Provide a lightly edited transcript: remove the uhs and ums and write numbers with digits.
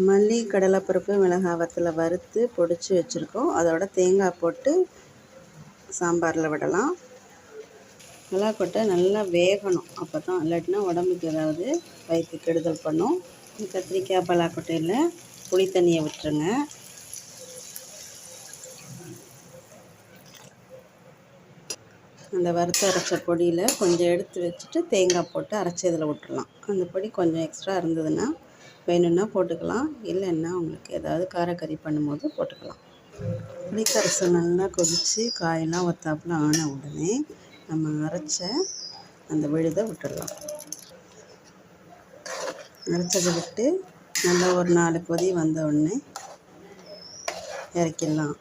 மல்லி, கடலைப்பருப்பு, மிளகாய் வத்தலை வறுத்து பொடிச்சு வச்சுருக்கோம். அதோட தேங்காய் போட்டு சாம்பாரில் விடலாம். மிளகாக்கொட்டை நல்லா வேகணும், அப்போ தான், இல்லாட்டினா உடம்புக்கு ஏதாவது வயிற்று கெடுதல் பண்ணும். கத்திரிக்காய் பலாக்கொட்டையில் புளி தண்ணியை விட்டுருங்க. அந்த வறுத்து அரைச்ச பொடியில் கொஞ்சம் எடுத்து வச்சுட்டு தேங்காய் போட்டு அரைச்சி இதில் விட்டுறலாம். அந்த பொடி கொஞ்சம் எக்ஸ்ட்ரா இருந்ததுன்னா வேணும்னா போட்டுக்கலாம், இல்லைன்னா உங்களுக்கு ஏதாவது காரக்கறி பண்ணும்போது போட்டுக்கலாம். புளிக்கரைசல் நல்லா கொதித்து காயெல்லாம் ஒத்தாப்பில் ஆன உடனே நம்ம அரைச்ச அந்த விழுதை விட்டுடலாம். அரைச்சதை விட்டு நல்லா ஒரு 4 கொதி வந்த உடனே இறக்கிடலாம்.